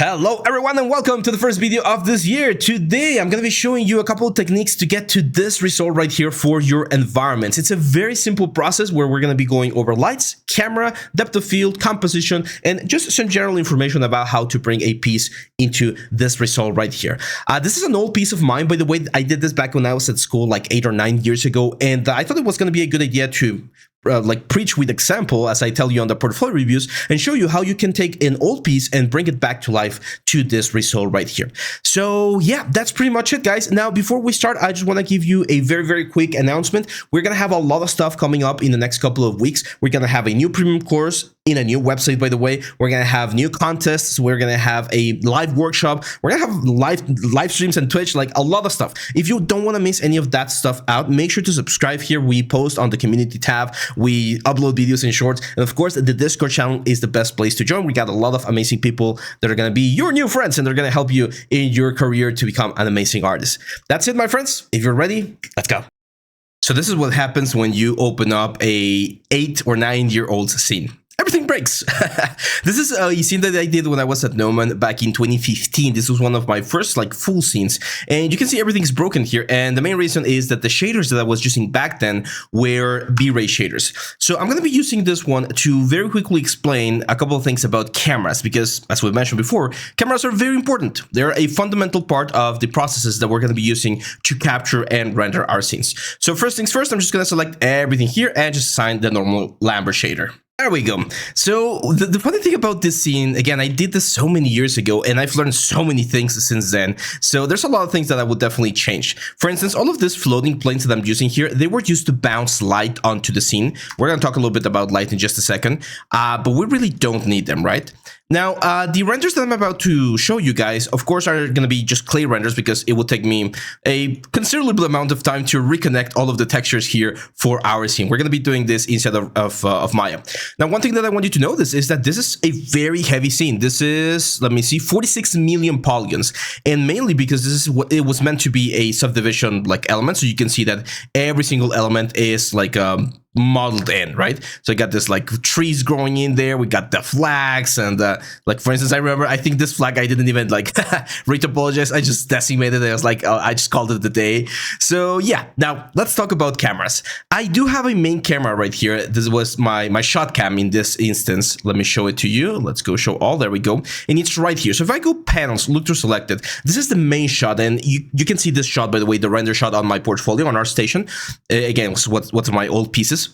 Hello everyone and welcome to the first video of this year. Today I'm going to be showing you a couple of techniques to get to this result right here for your environments. It's a very simple process where we're going to be going over lights, camera, depth of field, composition, and just some general information about how to bring a piece into this result right here. This is an old piece of mine, by the way. I did this back when I was at school like 8 or 9 years ago, and I thought it was going to be a good idea to preach with example, as I tell you on the portfolio reviews, and show you how you can take an old piece and bring it back to life to this result right here. So yeah, that's pretty much it, guys. Now, before we start, I just want to give you a very quick announcement. We're going to have a lot of stuff coming up in the next couple of weeks. We're going to have a new premium course in a new website, by the way. We're going to have new contests. We're going to have a live workshop. We're going to have live streams on Twitch, like a lot of stuff. If you don't want to miss any of that stuff out, make sure to subscribe here. We post on the community tab. We upload videos in shorts. And of course, the Discord channel is the best place to join. We got a lot of amazing people that are going to be your new friends, and they're going to help you in your career to become an amazing artist. That's it, my friends. If you're ready, let's go. So this is what happens when you open up a 8 or 9-year-old scene. Everything breaks. This is a scene that I did when I was at Noman back in 2015. This was one of my first full scenes, and you can see everything's broken here. And the main reason is that the shaders that I was using back then were B-ray shaders. So I'm going to be using this one to very quickly explain a couple of things about cameras, because as we mentioned before, cameras are very important. They're a fundamental part of the processes that we're going to be using to capture and render our scenes. So first things first, I'm just going to select everything here and just assign the normal Lambert shader. There we go. So the funny thing about this scene, again, I did this so many years ago and I've learned so many things since then. So there's a lot of things that I would definitely change. For instance, all of these floating planes that I'm using here, they were used to bounce light onto the scene. We're going to talk a little bit about light in just a second, but we really don't need them, right? Now, the renders that I'm about to show you guys, of course, are going to be just clay renders because it will take me a considerable amount of time to reconnect all of the textures here for our scene. We're going to be doing this inside of Maya. Now, one thing that I want you to notice is that this is a very heavy scene. This is, let me see, 46 million polygons, and mainly because this is what it was meant to be, a subdivision element. So you can see that every single element is modeled in, right? So I got this trees growing in there. We got the flags, and for instance, I remember, I think this flag I didn't even retopologize. I just decimated it. I was like, oh, I just called it the day. So yeah, now let's talk about cameras. I do have a main camera right here. This was my shot cam in this instance. Let me show it to you. Let's go show all. There we go. And it's right here. So if I go panels, look to selected, this is the main shot, and you can see this shot, by the way, the render shot on my portfolio on our station. Again, what's my old pieces.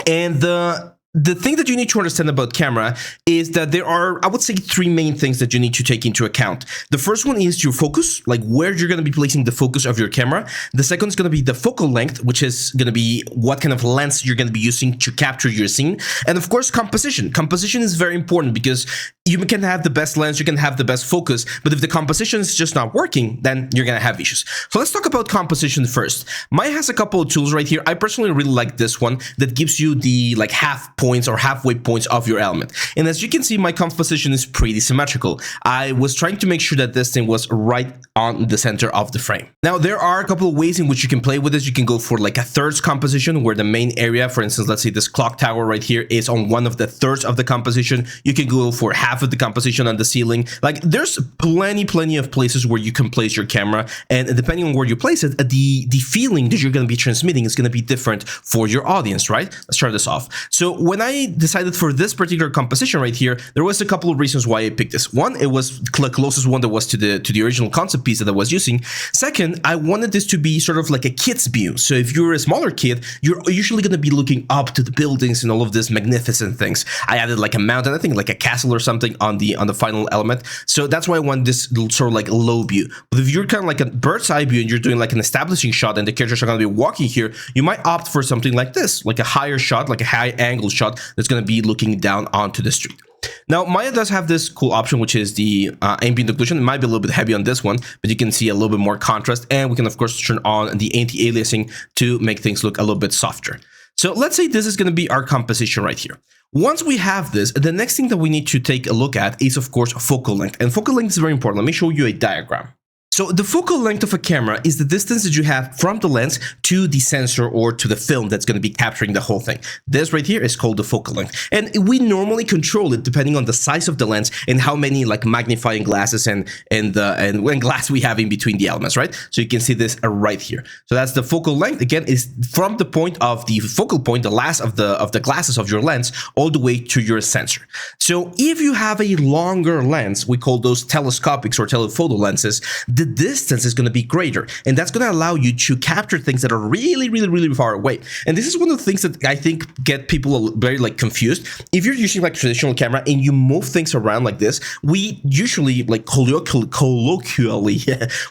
And the thing that you need to understand about camera is that there are, I would say, 3 main things that you need to take into account. The first one is your focus, where you're going to be placing the focus of your camera. The second is going to be the focal length, which is going to be what kind of lens you're going to be using to capture your scene. And of course, composition. Composition is very important because you can have the best lens, you can have the best focus, but if the composition is just not working, then you're going to have issues. So let's talk about composition first. Maya has a couple of tools right here. I personally really like this one that gives you the half points or halfway points of your element. And as you can see, my composition is pretty symmetrical. I was trying to make sure that this thing was right on the center of the frame. Now, there are a couple of ways in which you can play with this. You can go for a thirds composition, where the main area, for instance, let's say this clock tower right here, is on one of the thirds of the composition. You can go for half of the composition on the ceiling. There's plenty of places where you can place your camera, and depending on where you place it, the feeling that you're going to be transmitting is going to be different for your audience, right? Let's start this off. So when I decided for this particular composition right here, there was a couple of reasons why I picked this. One, it was the closest one that was to the original concept piece that I was using. Second, I wanted this to be sort of like a kid's view. So if you're a smaller kid, you're usually going to be looking up to the buildings and all of these magnificent things. I added a mountain, I think a castle or something on the final element. So that's why I want this sort of low view. But if you're kind of a bird's eye view and you're doing an establishing shot and the characters are going to be walking here, you might opt for something like this, a higher shot, a high angle shot that's going to be looking down onto the street. Now, Maya does have this cool option, which is the ambient occlusion. It might be a little bit heavy on this one, but you can see a little bit more contrast, and we can of course turn on the anti-aliasing to make things look a little bit softer. So let's say this is going to be our composition right here. Once we have this, the next thing that we need to take a look at is, of course, focal length. And focal length is very important. Let me show you a diagram. So the focal length of a camera is the distance that you have from the lens to the sensor or to the film that's going to be capturing the whole thing. This right here is called the focal length. And we normally control it depending on the size of the lens and how many like magnifying glasses and glass we have in between the elements, right? So you can see this right here. So that's the focal length. Again, is from the point of the focal point, the last of the glasses of your lens, all the way to your sensor. So if you have a longer lens, we call those telescopics or telephoto lenses, the distance is going to be greater, and that's going to allow you to capture things that are really, really, really far away. And this is one of the things that I think get people very like confused. If you're using like traditional camera and you move things around like this, we usually like colloquially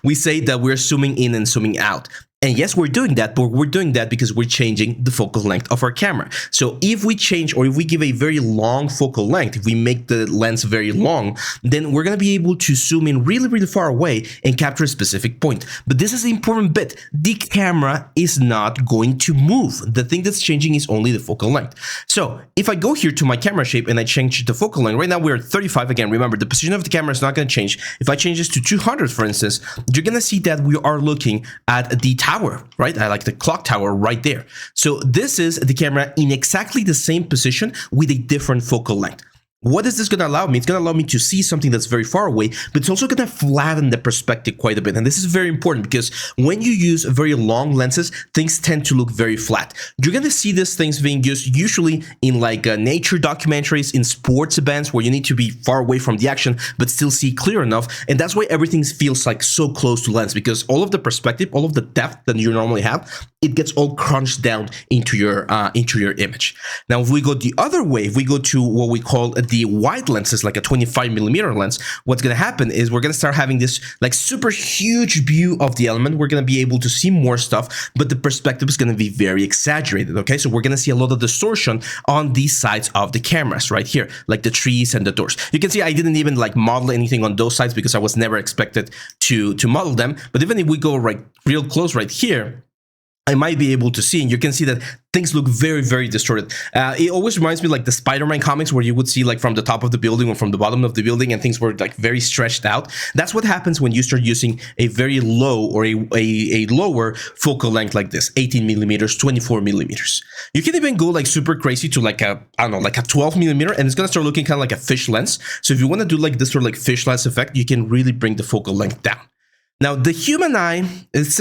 we say that we're zooming in and zooming out. And yes, we're doing that, but we're doing that because we're changing the focal length of our camera. So if we change, or if we give a very long focal length, if we make the lens very long, then we're going to be able to zoom in really, really far away and capture a specific point. But this is the important bit. The camera is not going to move. The thing that's changing is only the focal length. So if I go here to my camera shape and I change the focal length, right now we're at 35. Again, remember, the position of the camera is not going to change. If I change this to 200, for instance, you're going to see that we are looking at the tower, right? I like the clock tower right there. So this is the camera in exactly the same position with a different focal length. What is this going to allow me? It's going to allow me to see something that's very far away, but it's also going to flatten the perspective quite a bit. And this is very important because when you use very long lenses, things tend to look very flat. You're going to see these things being used usually in like nature documentaries, in sports events where you need to be far away from the action, but still see clear enough. And that's why everything feels like so close to lens, because all of the perspective, all of the depth that you normally have, it gets all crunched down into your image. Now, if we go the other way, if we go to what we call the wide lenses, like a 25mm lens, what's going to happen is we're going to start having this like super huge view of the element. We're going to be able to see more stuff, but the perspective is going to be very exaggerated. Okay, so we're going to see a lot of distortion on these sides of the cameras right here, like the trees and the doors. You can see I didn't even like model anything on those sides because I was never expected to model them. But even if we go right real close right here, I might be able to see, and you can see that things look very, very distorted. It always reminds me like the Spider-Man comics where you would see like from the top of the building or from the bottom of the building and things were like very stretched out. That's what happens when you start using a very low or a lower focal length like this, 18mm, 24mm. You can even go like super crazy to like a, I don't know, like a 12mm, and it's gonna start looking kind of like a fish lens. So if you want to do like this sort of like fish lens effect, you can really bring the focal length down. Now, the human eye, it's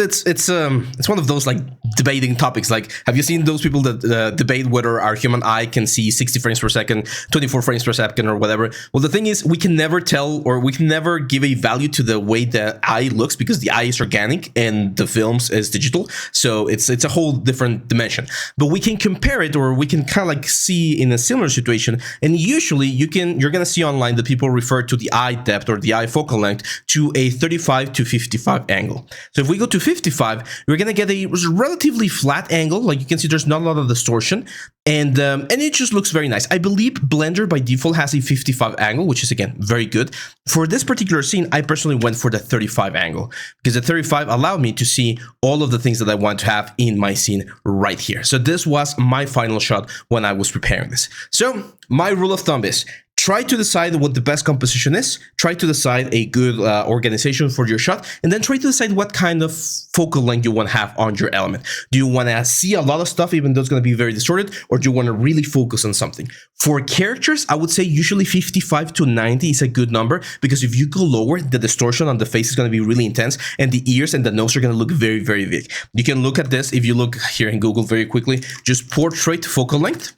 one of those like debating topics. Like, have you seen those people that debate whether our human eye can see 60 frames per second, 24 frames per second, or whatever? Well, the thing is, we can never tell, or we can never give a value to the way the eye looks because the eye is organic and the films is digital. So it's a whole different dimension. But we can compare it, or we can kind of like see in a similar situation. And usually, you're gonna see online that people refer to the eye depth or the eye focal length to a 35 to 55 angle. So if we go to 55, we're gonna get a relatively flat angle. Like you can see, there's not a lot of distortion, and it just looks very nice. I believe Blender by default has a 55 angle, which is again very good. For this particular scene, I personally went for the 35 angle because the 35 allowed me to see all of the things that I want to have in my scene right here. So this was my final shot when I was preparing this. So my rule of thumb is, try to decide what the best composition is, try to decide a good organization for your shot, and then try to decide what kind of focal length you want to have on your element. Do you want to see a lot of stuff even though it's going to be very distorted, or do you want to really focus on something? For characters, I would say usually 55 to 90 is a good number, because if you go lower, the distortion on the face is going to be really intense, and the ears and the nose are going to look very, very big. You can look at this, if you look here in Google very quickly, just portrait focal length.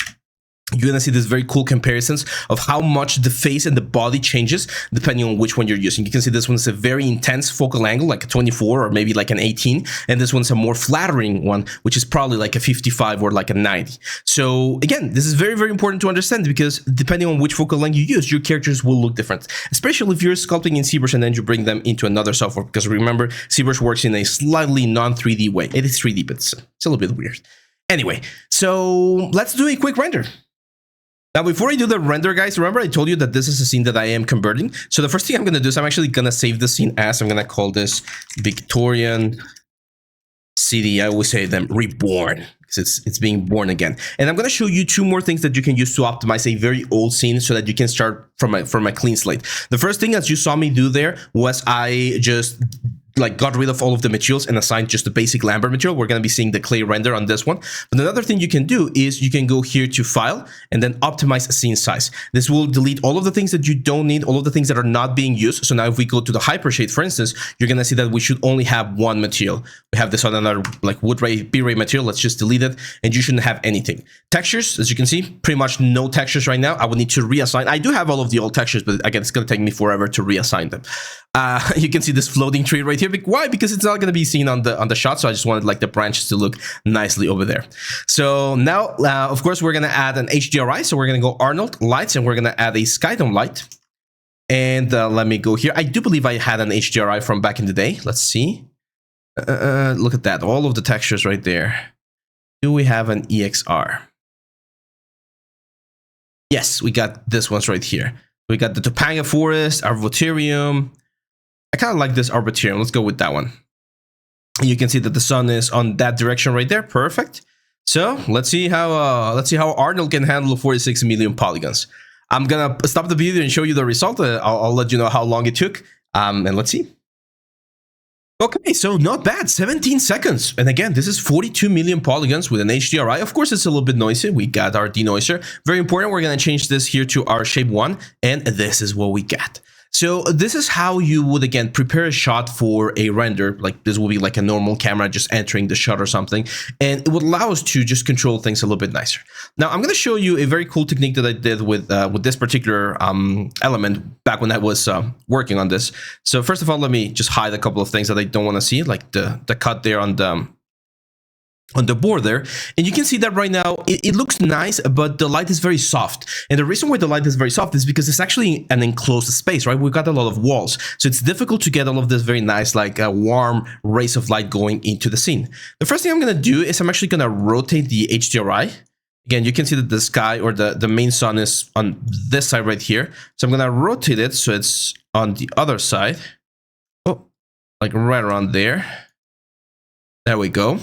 You're gonna see these very cool comparisons of how much the face and the body changes depending on which one you're using. You can see this one's a very intense focal angle, like a 24 or maybe like an 18, and this one's a more flattering one, which is probably like a 55 or like a 90. So again, this is very, very important to understand, because depending on which focal length you use, your characters will look different, especially if you're sculpting in ZBrush and then you bring them into another software, because remember, ZBrush works in a slightly non-3D way. It is 3D, but it's a little bit weird. Anyway, so let's do a quick render. Now, before I do the render, guys, remember I told you that this is a scene that I am converting. So the first thing I'm going to do is I'm actually going to save the scene as, I'm going to call this Victorian City. I always say them reborn, because it's being born again. And I'm going to show you two more things that you can use to optimize a very old scene so that you can start from a clean slate. The first thing, as you saw me do there, was I just like got rid of all of the materials and assigned just the basic Lambert material. We're going to be seeing the clay render on this one. But another thing you can do is you can go here to File and then Optimize Scene Size. This will delete all of the things that you don't need, all of the things that are not being used. So now if we go to the Hypershade, for instance, you're going to see that we should only have one material. We have this on another like wood ray, B-ray material. Let's just delete it, and you shouldn't have anything. Textures, as you can see, pretty much no textures right now. I would need to reassign. I do have all of the old textures, but again, it's going to take me forever to reassign them. You can see this floating tree right here. Why? Because it's not going to be seen on the shot. So I just wanted like the branches to look nicely over there. So now, of course, we're going to add an HDRI. So we're going to go Arnold Lights, and we're going to add a Skydome light. And let me go here. I do believe I had an HDRI from back in the day. Let's see. Look at that. All of the textures right there. Do we have an EXR? Yes, we got this ones right here. We got the Topanga Forest, Arboretum. I kind of like this Arboretum. Let's go with that one. You can see that the sun is on that direction right there. Perfect. So let's see how Arnold can handle 46 million polygons. I'm gonna stop the video and show you the result. I'll let you know how long it took. And let's see. Okay, so not bad, 17 seconds. And again, this is 42 million polygons with an HDRI. Of course, it's a little bit noisy. We got our denoiser. Very important, we're gonna change this here to our shape 1, and this is what we got. So this is how you would, again, prepare a shot for a render. Like this will be like a normal camera just entering the shot or something. And it would allow us to just control things a little bit nicer. Now, I'm going to show you a very cool technique that I did with this particular element back when I was working on this. So first of all, let me just hide a couple of things that I don't want to see, like the cut there on the board there. And you can see that right now it looks nice, but the light is very soft. And the reason why the light is very soft is because it's actually an enclosed space, right? We've got a lot of walls, so it's difficult to get all of this very nice, like warm rays of light going into the scene. The first thing I'm going to do is I'm actually going to rotate the HDRI. Again, you can see that the sky or the main sun is on this side right here. So I'm going to rotate it so it's on the other side. Oh, like right around there. There we go.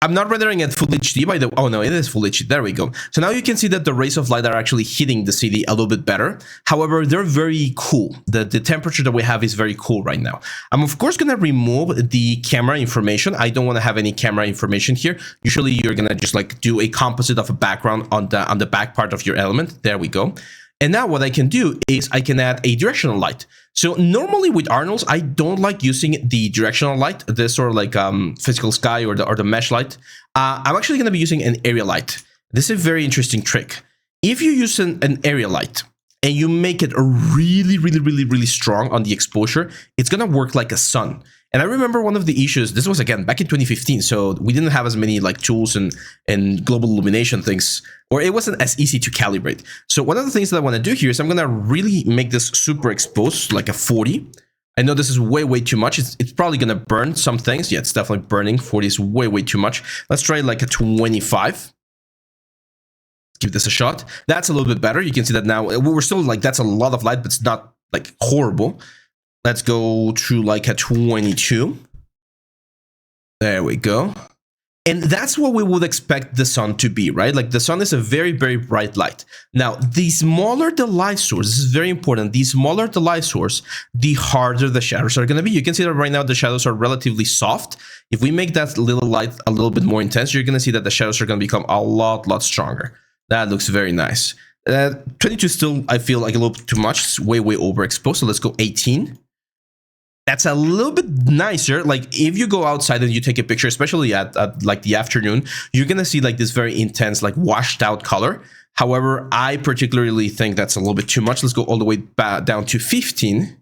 I'm not rendering at full HD by the... Oh no, it is full HD. There we go. So now you can see that the rays of light are actually hitting the city a little bit better. However, they're very cool. The temperature that we have is very cool right now. I'm of course going to remove the camera information. I don't want to have any camera information here. Usually you're going to just like do a composite of a background on the back part of your element. There we go. And now what I can do is I can add a directional light. So normally with Arnold's, I don't like using the directional light, this sort of like physical sky or the mesh light. I'm actually going to be using an area light. This is a very interesting trick. If you use an area light and you make it really strong on the exposure, it's going to work like a sun. And I remember one of the issues, this was again back in 2015, so we didn't have as many like tools and global illumination things, or it wasn't as easy to calibrate. So one of the things that I want to do here is I'm going to really make this super exposed, like a 40. I know this is way too much. It's probably going to burn some things. Yeah, it's definitely burning. 40 is way too much. Let's try like a 25. Give this a shot. That's a little bit better. You can see that now. We're still like, that's a lot of light, but it's not like horrible. Let's go to like a 22. There we go. And that's what we would expect the sun to be, right? Like the sun is a very bright light. Now, the smaller the light source, this is very important. The smaller the light source, the harder the shadows are going to be. You can see that right now the shadows are relatively soft. If we make that little light a little bit more intense, you're going to see that the shadows are going to become a lot stronger. That looks very nice. 22 still, I feel like a little bit too much. It's way overexposed. So let's go 18. That's a little bit nicer. Like if you go outside and you take a picture, especially at like the afternoon, you're going to see like this very intense, like washed out color. However, I particularly think that's a little bit too much. Let's go all the way down to 15.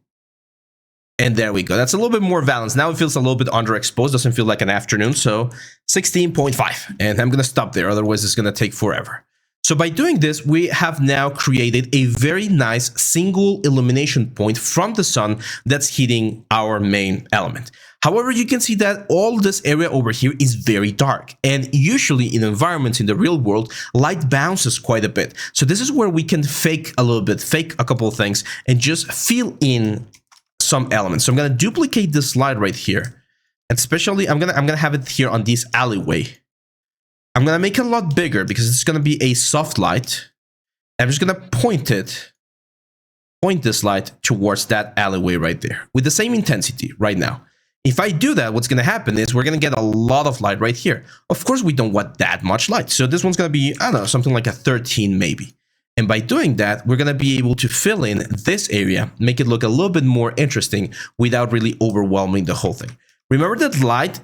And there we go. That's a little bit more balanced. Now it feels a little bit underexposed. Doesn't feel like an afternoon. So 16.5. And I'm going to stop there. Otherwise, it's going to take forever. So by doing this, we have now created a very nice single illumination point from the sun that's hitting our main element. However, you can see that all this area over here is very dark. And usually in environments in the real world, light bounces quite a bit. So this is where we can fake a little bit, fake a couple of things, and just fill in some elements. So I'm going to duplicate this slide right here. And especially, I'm gonna have it here on this alleyway. I'm going to make it a lot bigger because it's going to be a soft light. I'm just going to point this light towards that alleyway right there with the same intensity right now. If I do that, what's going to happen is we're going to get a lot of light right here. Of course, we don't want that much light. So this one's going to be, I don't know, something like a 13 maybe. And by doing that, we're going to be able to fill in this area, make it look a little bit more interesting without really overwhelming the whole thing. Remember that light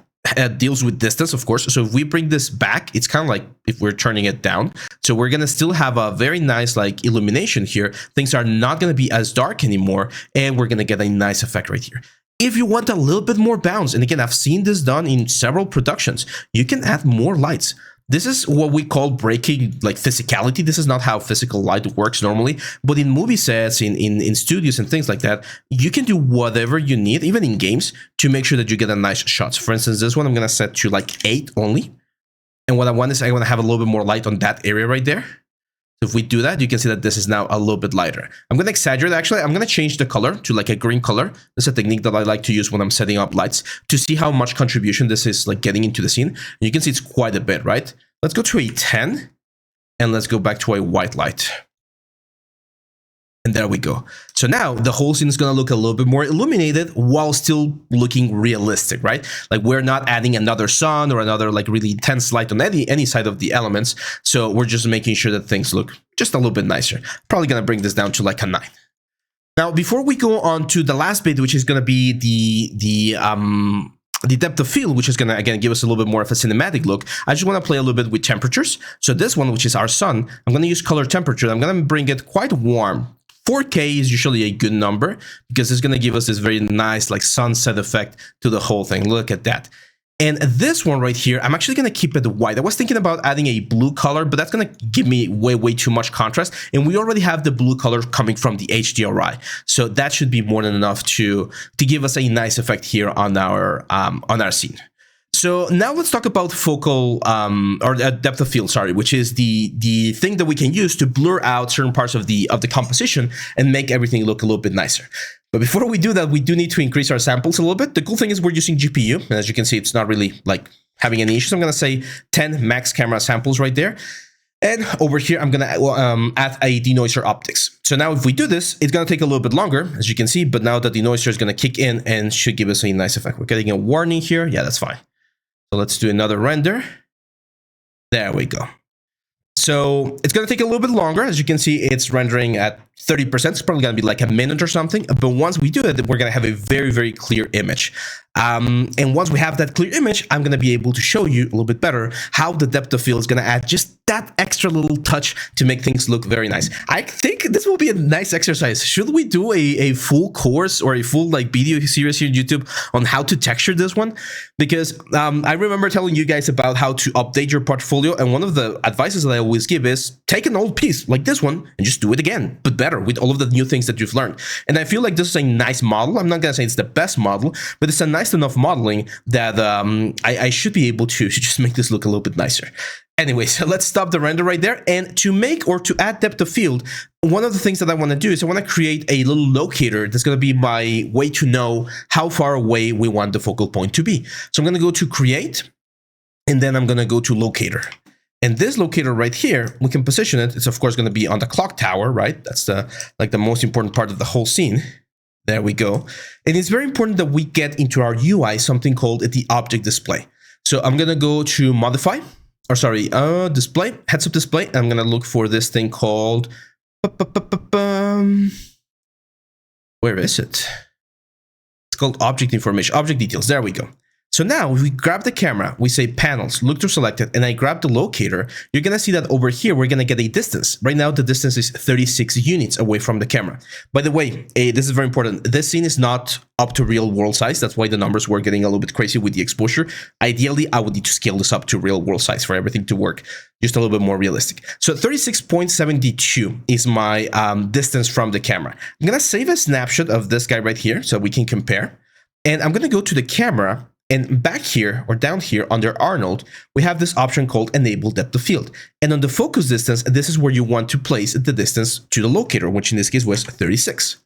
deals with distance, of course. So if we bring this back, it's kind of like if we're turning it down. So we're going to still have a very nice like illumination here. Things are not going to be as dark anymore. And we're going to get a nice effect right here. If you want a little bit more bounce, and again, I've seen this done in several productions, you can add more lights. This is what we call breaking like physicality. This is not how physical light works normally, but in movie sets, in studios and things like that, you can do whatever you need, even in games, to make sure that you get a nice shots. For instance, this one I'm going to set to like 8 only. And what I want is I want to have a little bit more light on that area right there. So if we do that, you can see that this is now a little bit lighter. I'm going to exaggerate, actually. I'm going to change the color to like a green color. This is a technique that I like to use when I'm setting up lights to see how much contribution this is like getting into the scene. And you can see it's quite a bit, right? Let's go to a 10 and let's go back to a white light. And there we go. So now the whole scene is going to look a little bit more illuminated while still looking realistic, right? Like we're not adding another sun or another like really intense light on any side of the elements. So we're just making sure that things look just a little bit nicer. Probably going to bring this down to like a 9. Now, before we go on to the last bit, which is going to be the depth of field, which is going to, again, give us a little bit more of a cinematic look, I just want to play a little bit with temperatures. So this one, which is our sun, I'm going to use color temperature. I'm going to bring it quite warm. 4K is usually a good number because it's going to give us this very nice like sunset effect to the whole thing. Look at that. And this one right here, I'm actually going to keep it white. I was thinking about adding a blue color, but that's going to give me way too much contrast. And we already have the blue color coming from the HDRI. So that should be more than enough to give us a nice effect here on our scene. So now let's talk about focal or depth of field, sorry, which is the thing that we can use to blur out certain parts of the composition and make everything look a little bit nicer. But before we do that, we do need to increase our samples a little bit. The cool thing is we're using GPU, and as you can see, it's not really like having any issues. I'm going to say 10 max camera samples right there. And over here, I'm going to add a denoiser optics. So now if we do this, it's going to take a little bit longer, as you can see, but now the denoiser is going to kick in and should give us a nice effect. We're getting a warning here. Yeah, that's fine. So let's do another render. There we go. So it's going to take a little bit longer. As you can see, it's rendering at 30%. It's probably going to be like a minute or something. But once we do it, we're going to have a very clear image. And once we have that clear image, I'm going to be able to show you a little bit better how the depth of field is going to add just that extra little touch to make things look very nice. I think this will be a nice exercise. Should we do a full course or a full like video series here on YouTube on how to texture this one? Because I remember telling you guys about how to update your portfolio. And one of the advices that I always give is take an old piece like this one and just do it again, but better with all of the new things that you've learned. And I feel like this is a nice model. I'm not going to say it's the best model, but it's a nice enough modeling that I should be able to just make this look a little bit nicer. Anyway, so let's stop the render right there. And to make or to add depth of field, one of the things that I want to do is I want to create a little locator that's going to be my way to know how far away we want the focal point to be. So I'm going to go to create, and then I'm going to go to locator. And this locator right here, we can position it. It's of course going to be on the clock tower, right? That's the most important part of the whole scene. There we go. And it's very important that we get into our UI something called the object display. So I'm going to go to modify. Or sorry, display, heads up display. I'm going to look for this thing called, where is it? It's called object information, object details. There we go. So now if we grab the camera, we say panels, look to selected, and I grab the locator, you're going to see that over here, we're going to get a distance. Right now, the distance is 36 units away from the camera. By the way, this is very important. This scene is not up to real world size. That's why the numbers were getting a little bit crazy with the exposure. Ideally, I would need to scale this up to real world size for everything to work just a little bit more realistic. So 36.72 is my distance from the camera. I'm going to save a snapshot of this guy right here so we can compare. And I'm going to go to the camera. And back here or down here under Arnold, we have this option called enable depth of field. And on the focus distance, this is where you want to place the distance to the locator, which in this case was 36.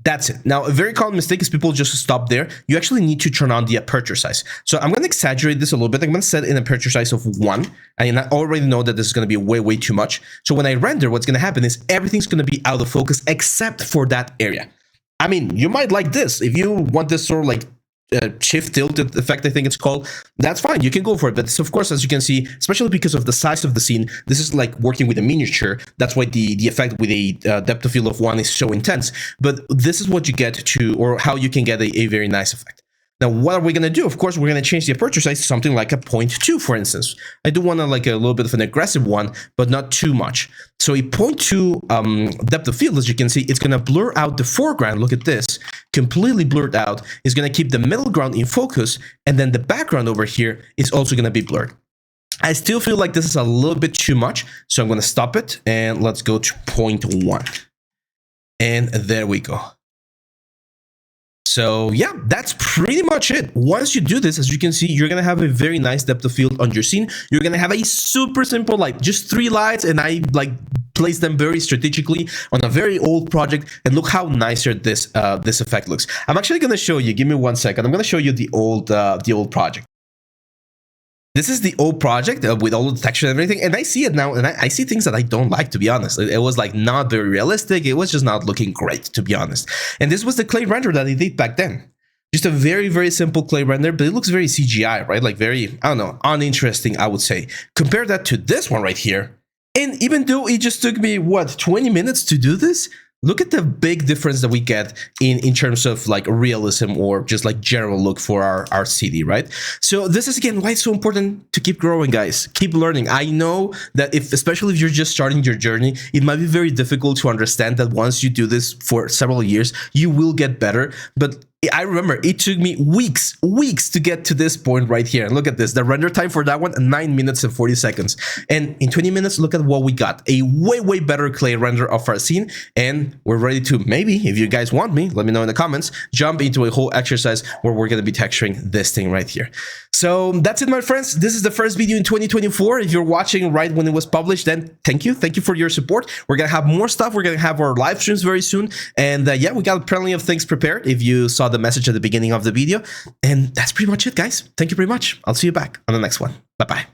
That's it. Now, a very common mistake is people just stop there. You actually need to turn on the aperture size. So I'm going to exaggerate this a little bit. I'm going to set an aperture size of 1. And I already know that this is going to be way too much. So when I render, what's going to happen is everything's going to be out of focus except for that area. I mean, you might like this. If you want this sort of like shift tilt effect, I think it's called, that's fine. You can go for it. But of course, as you can see, especially because of the size of the scene, this is like working with a miniature. That's why the effect with a depth of field of 1 is so intense. But this is what you get to, or how you can get a very nice effect. Now, what are we going to do? Of course, we're going to change the aperture size to something like a 0.2, for instance. I do want to like a little bit of an aggressive one, but not too much. So a 0.2 depth of field, as you can see, it's going to blur out the foreground. Look at this, completely blurred out. It's going to keep the middle ground in focus, and then the background over here is also going to be blurred. I still feel like this is a little bit too much, so I'm going to stop it, and let's go to 0.1. And there we go. So yeah, that's pretty much it. Once you do this, as you can see, you're gonna have a very nice depth of field on your scene. You're gonna have a super simple light, just 3 lights, and I like placed them very strategically on a very old project. And look how nicer this this effect looks. I'm actually gonna show you. Give me 1 second. I'm gonna show you the old project. This is the old project with all the texture and everything, and I see it now, and I see things that I don't like, to be honest. It was like not very realistic. It was just not looking great, to be honest. And this was the clay render that I did back then. Just a very, very simple clay render, but it looks very CGI, right? Like very, I don't know, uninteresting, I would say. Compare that to this one right here. And even though it just took me, what, 20 minutes to do this? Look at the big difference that we get in terms of like realism or just like general look for our city, right? So this is again why it's so important to keep growing, guys. Keep learning. I know that especially if you're just starting your journey, it might be very difficult to understand that once you do this for several years, you will get better. But I remember it took me weeks to get to this point right here. And look at this, the render time for that one, 9 minutes and 40 seconds. And in 20 minutes, look at what we got. A way better clay render of our scene. And we're ready to, maybe, if you guys want me, let me know in the comments, jump into a whole exercise where we're going to be texturing this thing right here. So that's it, my friends. This is the first video in 2024. If you're watching right when it was published, then thank you. Thank you for your support. We're going to have more stuff. We're going to have our live streams very soon. And yeah, we got plenty of things prepared if you saw the message at the beginning of the video. And that's pretty much it, guys. Thank you very much. I'll see you back on the next one. Bye-bye.